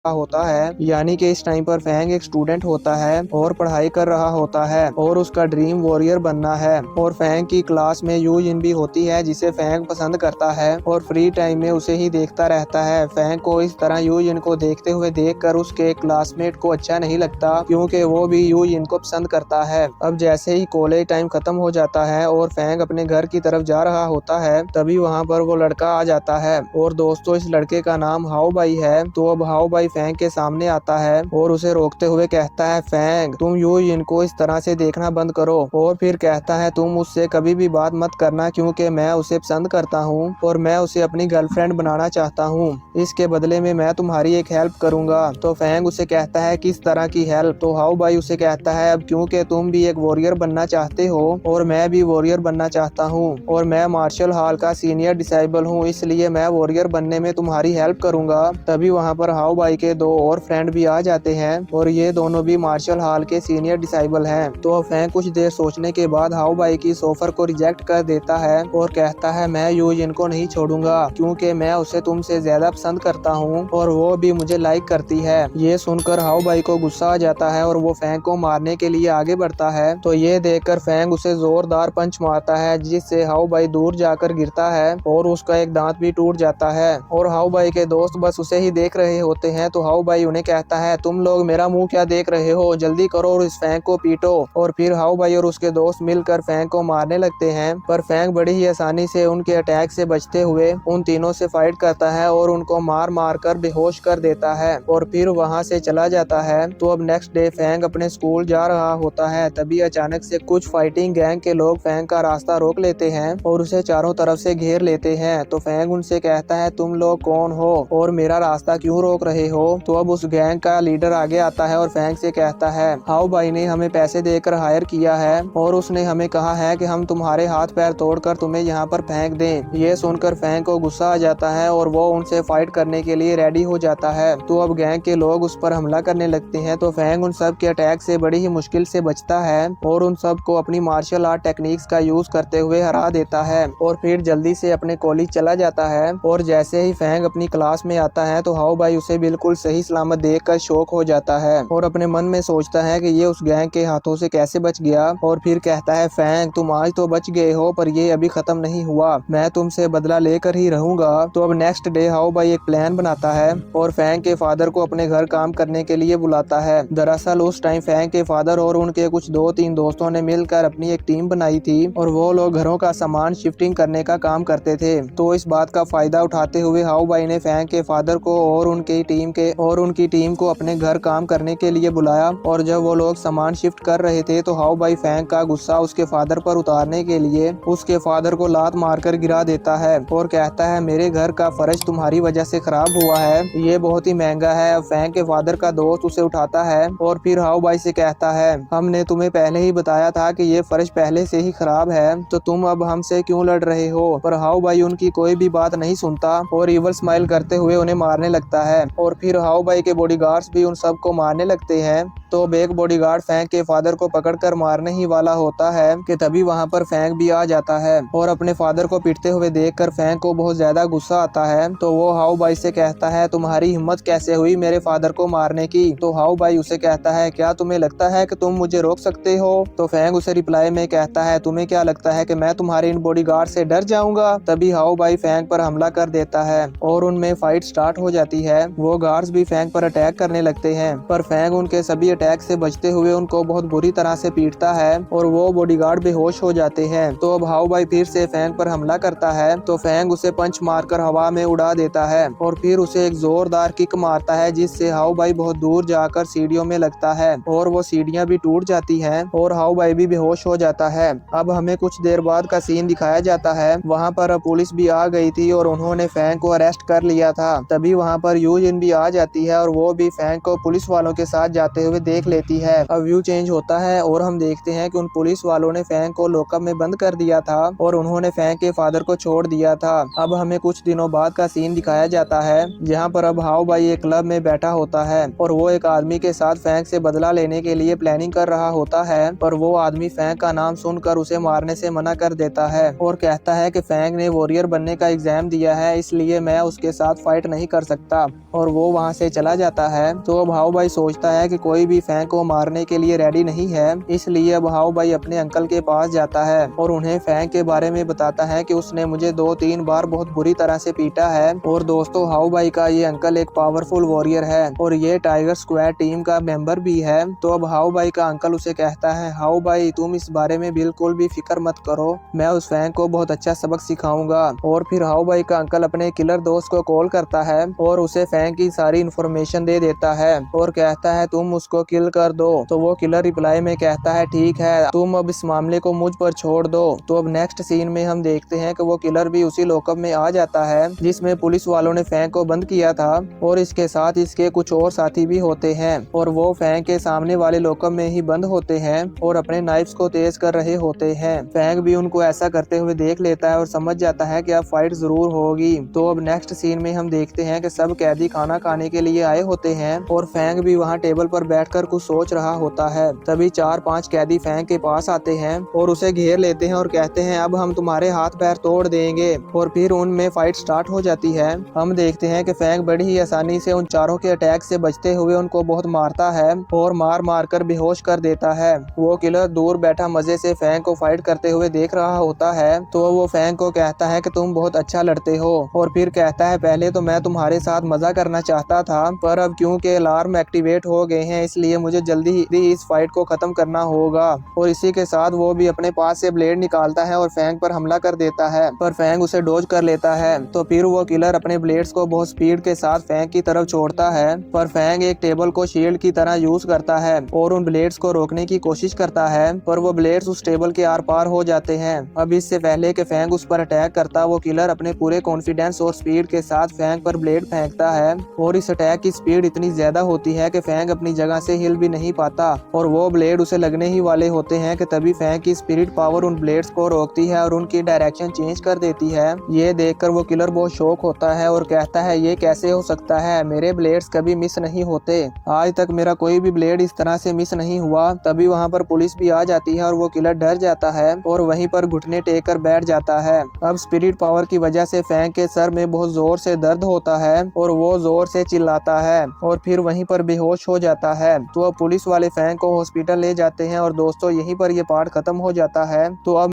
होता है। यानी कि इस टाइम पर फैंग एक स्टूडेंट होता है और पढ़ाई कर रहा होता है और उसका ड्रीम वॉरियर बनना है। और फैंग की क्लास में यू जिन भी होती है जिसे फैंग पसंद करता है और फ्री टाइम में उसे ही देखता रहता है। फैंग को इस तरह यू जिन को देखते हुए देखकर उसके क्लासमेट को अच्छा नहीं लगता, क्योंकि वो भी यू जिन को पसंद करता है। अब जैसे ही कॉलेज टाइम खत्म हो जाता है और फैंग अपने घर की तरफ जा रहा होता है, तभी वहाँ पर वो लड़का आ जाता है। और दोस्तों, इस लड़के का नाम हाओ बाई है। तो अब हाओ बाई फैंग के सामने आता है और उसे रोकते हुए कहता है, फैंग तुम यू जिन को इस तरह से देखना बंद करो। और फिर कहता है, तुम उससे कभी भी बात मत करना, क्योंकि मैं उसे पसंद करता हूँ और मैं उसे अपनी गर्लफ्रेंड बनाना चाहता हूँ। इसके बदले में मैं तुम्हारी एक हेल्प करूंगा। तो फैंग उसे कहता है, किस तरह की हेल्प? तो हाओ बाई उसे कहता है, अब क्योंकि तुम भी एक वॉरियर बनना चाहते हो और मैं भी वॉरियर बनना चाहता हूँ और मैं मार्शल हॉल का सीनियर डिसाइबल हूँ, इसलिए मैं वॉरियर बनने में तुम्हारी हेल्प करूंगा। तभी वहाँ पर हाओ बाई के दो और फ्रेंड भी आ जाते हैं और ये दोनों भी मार्शल हॉल के सीनियर डिसाइबल हैं। तो फैंग कुछ देर सोचने के बाद हाओ बाई की इस ऑफर को रिजेक्ट कर देता है और कहता है, मैं यू जिन को नहीं छोड़ूंगा, क्योंकि मैं उसे तुमसे ज्यादा पसंद करता हूँ और वो भी मुझे लाइक करती है। ये सुनकर हाओ बाई को गुस्सा आ जाता है और वो फैंग को मारने के लिए आगे बढ़ता है। तो ये देखकर फैंग उसे जोरदार पंच मारता है, जिससे हाओ बाई दूर जाकर गिरता है और उसका एक दांत भी टूट जाता है। और हाओ बाई के दोस्त बस उसे ही देख रहे होते हैं। तो हाओ बाई उन्हें कहता है, तुम लोग मेरा मुंह क्या देख रहे हो, जल्दी करो और इस फैंग को पीटो। और फिर हाओ बाई और उसके दोस्त मिलकर फैंग को मारने लगते हैं, पर फैंग बड़ी ही आसानी से उनके अटैक से बचते हुए उन तीनों से फाइट करता है और उनको मार मार कर बेहोश कर देता है और फिर वहां से चला जाता है। तो अब नेक्स्ट डे फैंग अपने स्कूल जा रहा होता है, तभी अचानक से कुछ फाइटिंग गैंग के लोग फैंग का रास्ता रोक लेते हैं और उसे चारों तरफ से घेर लेते हैं। तो फैंग उनसे कहता है, तुम लोग कौन हो और मेरा रास्ता क्यों रोक रहे हो? तो अब उस गैंग का लीडर आगे आता है और फैंग से कहता है, हाओ बाई ने हमें पैसे देकर हायर किया है और उसने हमें कहा है कि हम तुम्हारे हाथ पैर तोड़कर तुम्हें यहाँ पर फेंक दें। ये सुनकर फैंग को गुस्सा आ जाता है और वो उनसे फाइट करने के लिए रेडी हो जाता है। तो अब गैंग के लोग उस पर हमला करने लगते हैं। तो फैंग उन सब के अटैक से बड़ी ही मुश्किल से बचता है और उन सब को अपनी मार्शल आर्ट टेक्निक्स का यूज करते हुए हरा देता है और फिर जल्दी से अपने कॉलेज चला जाता है। और जैसे ही फैंग अपनी क्लास में आता है तो हाओ बाई उसे बिल्कुल सही सलामत देखकर शॉक हो जाता है और अपने मन में सोचता है कि ये उस गैंग के हाथों से कैसे बच गया। और फिर कहता है, फैंग तुम आज तो बच गए हो, पर ये अभी खत्म नहीं हुआ, मैं तुमसे बदला लेकर ही रहूंगा। तो अब नेक्स्ट डे हाओ बाई एक प्लान बनाता है और फैंग के फादर को अपने घर काम करने के लिए बुलाता है। दरअसल उस टाइम फैंग के फादर और उनके कुछ 2-3 दोस्तों ने मिलकर अपनी एक टीम बनाई थी और वो लोग घरों का सामान शिफ्टिंग करने का काम करते थे। तो इस बात का फायदा उठाते हुए हाओ बाई ने फैंग के फादर को और उनकी टीम को अपने घर काम करने के लिए बुलाया। और जब वो लोग सामान शिफ्ट कर रहे थे तो हाओ बाई फैंग का गुस्सा उसके फादर पर उतारने के लिए उसके फादर को लात मारकर गिरा देता है और कहता है, मेरे घर का फर्श तुम्हारी वजह से खराब हुआ है, ये बहुत ही महंगा है। अब फैंग के फादर का दोस्त उसे उठाता है और फिर हाओ बाई से कहता है, हमने तुम्हें पहले ही बताया था कि ये फर्श पहले से ही खराब है, तो तुम अब हमसे क्यों लड़ रहे हो? पर हाओ बाई उनकी कोई भी बात नहीं सुनता और इवल स्माइल करते हुए उन्हें मारने लगता है। और फिर हाओ बाई के बॉडीगार्ड्स भी उन सबको मारने लगते हैं। तो एक बॉडीगार्ड फैंग के फादर को पकड़कर मारने ही वाला होता है कि तभी वहां पर फैंग भी आ जाता है और अपने फादर को पीटते हुए देखकर फैंग को बहुत ज्यादा गुस्सा आता है। तो वो हाओ बाई से कहता है, तुम्हारी हिम्मत कैसे हुई मेरे फादर को मारने की? तो हाओ बाई उसे कहता है, क्या तुम्हें लगता है कि तुम मुझे रोक सकते हो? तो फैंग उसे रिप्लाई में कहता है, तुम्हें क्या लगता है कि मैं तुम्हारे इन बॉडीगार्ड से डर जाऊंगा? तभी हाओ बाई फैंग पर हमला कर देता है और उनमें फाइट स्टार्ट हो जाती है। वो गार्ड्स भी फैंग पर अटैक करने लगते हैं, पर फैंग उनके सभी अटैक से बचते हुए उनको बहुत बुरी तरह से पीटता है और वो बॉडीगार्ड बेहोश हो जाते हैं। तो अब हाओ बाई फिर से फैंग पर हमला करता है तो फैंग उसे पंच मारकर हवा में उड़ा देता है और फिर उसे एक जोरदार किक मारता है, जिससे हाओ बाई बहुत दूर जाकर सीढ़ियों में लगता है और वो सीढ़ियां भी टूट जाती हैं और हाओ बाई भी बेहोश हो जाता है। अब हमें कुछ देर बाद का सीन दिखाया जाता है। वहाँ पर पुलिस भी आ गई थी और उन्होंने फैंग को अरेस्ट कर लिया था। तभी वहाँ पर यू जिन भी आ जाती है और वो भी फैंग को पुलिस वालों के साथ जाते हुए देख लेती है। अब व्यू चेंज होता है और हम देखते हैं कि उन पुलिस वालों ने फैंग को लॉकअप में बंद कर दिया था और उन्होंने फैंग के फादर को छोड़ दिया था। अब हमें कुछ दिनों बाद का सीन दिखाया जाता है, जहाँ पर अब हाओ बाई एक क्लब में बैठा होता है और वो एक आदमी के साथ फैंग से बदला लेने के लिए प्लानिंग कर रहा होता है, पर वो आदमी फैंग का नाम सुनकर उसे मारने से मना कर देता है और कहता है कि फैंग ने वॉरियर बनने का एग्जाम दिया है, इसलिए मैं उसके साथ फाइट नहीं कर सकता। और वो वहाँ से चला जाता है। तो अब हाउ भाई सोचता है कि कोई भी फैंग को मारने के लिए रेडी नहीं है, इसलिए अब हाउ भाई अपने अंकल के पास जाता है और उन्हें फैंग के बारे में बताता है कि उसने मुझे 2-3 बार बहुत बुरी तरह से पीटा है। और दोस्तों हाउ भाई का ये अंकल एक पावरफुल वॉरियर है और ये टाइगर स्क्वाड टीम का मेंबर भी है। तो अब हाउ भाई का अंकल उसे कहता है, हाउ भाई तुम इस बारे में बिल्कुल भी फिक्र मत करो, मैं उस फैंग को बहुत अच्छा सबक सिखाऊंगा। और फिर हाउ भाई का अंकल अपने किलर दोस्त को कॉल करता है और उसे फैंग की सारी इन्फॉर्मेशन दे देता है और कहता है तुम उसको किल कर दो। तो वो किलर रिप्लाई में कहता है ठीक है, तुम अब इस मामले को मुझ पर छोड़ दो। तो अब नेक्स्ट सीन में हम देखते हैं कि वो किलर भी उसी लॉकअप में आ जाता है जिसमें पुलिस वालों ने फैंग को बंद किया था और इसके साथ इसके कुछ और साथी भी होते हैं और वो फैंग के सामने वाले लॉकअप में ही बंद होते हैं और अपने नाइफ्स को तेज कर रहे होते हैं। फैंग भी उनको ऐसा करते हुए देख लेता है और समझ जाता है कि अब फाइट जरूर होगी। तो अब नेक्स्ट सीन में हम देखते हैं कि सब कैदी खाना खाने के लिए आए होते हैं और फैंग भी वहाँ टेबल पर बैठकर कुछ सोच रहा होता है। तभी 4-5 कैदी फैंग के पास आते हैं और उसे घेर लेते हैं और कहते हैं अब हम तुम्हारे हाथ पैर तोड़ देंगे। और फिर उनमें फाइट स्टार्ट हो जाती है। हम देखते हैं कि फैंग बड़ी ही आसानी से उन चारों के अटैक से बचते हुए उनको बहुत मारता है और मार मार कर बेहोश कर देता है। वो किलर दूर बैठा मजे से फैंग को फाइट करते हुए देख रहा होता है। तो वो फैंग को कहता है कि तुम बहुत अच्छा लड़ते हो और फिर कहता है पहले तो मैं तुम्हारे साथ मजा करना चाहता था, पर अब क्योंकि अलार्म एक्टिवेट हो गए हैं इसलिए मुझे जल्दी ही इस फाइट को खत्म करना होगा। और इसी के साथ वो भी अपने पास से ब्लेड निकालता है और फैंग पर हमला कर देता है, पर फैंग उसे डॉज कर लेता है। तो फिर वो किलर अपने ब्लेड्स को बहुत स्पीड के साथ फैंग की तरफ छोड़ता है, पर फैंग एक टेबल को शील्ड की तरह यूज करता है और उन ब्लेड्स को रोकने की कोशिश करता है, पर वो ब्लेड्स उस टेबल के आर पार हो जाते हैं। अब इससे पहले कि फैंग उस पर अटैक करता, वो किलर अपने पूरे कॉन्फिडेंस और स्पीड के साथ फैंग पर ब्लेड फेंकता है और इस अटैक की स्पीड इतनी ज्यादा होती है कि फैंग अपनी जगह से हिल भी नहीं पाता और वो ब्लेड उसे लगने ही वाले होते हैं कि तभी फैंग की स्पिरिट पावर उन ब्लेड्स को रोकती है और उनकी डायरेक्शन चेंज कर देती है। ये देखकर वो किलर बहुत शॉक होता है और कहता है ये कैसे हो सकता है, मेरे ब्लेड्स कभी मिस नहीं होते, आज तक मेरा कोई भी ब्लेड इस तरह से मिस नहीं हुआ। तभी वहाँ पर पुलिस भी आ जाती है और वो किलर डर जाता है और वहीं पर घुटने टेक कर बैठ जाता है। अब स्पिरिट पावर की वजह से फैंग के सर में बहुत जोर से दर्द होता है और वो जोर से चिल्लाता है और फिर वहीं पर बेहोश हो जाता है। तो अब पुलिस वाले फैंग को हॉस्पिटल ले जाते हैं और दोस्तों यहीं पर ये पार्ट खत्म हो जाता है। तो अब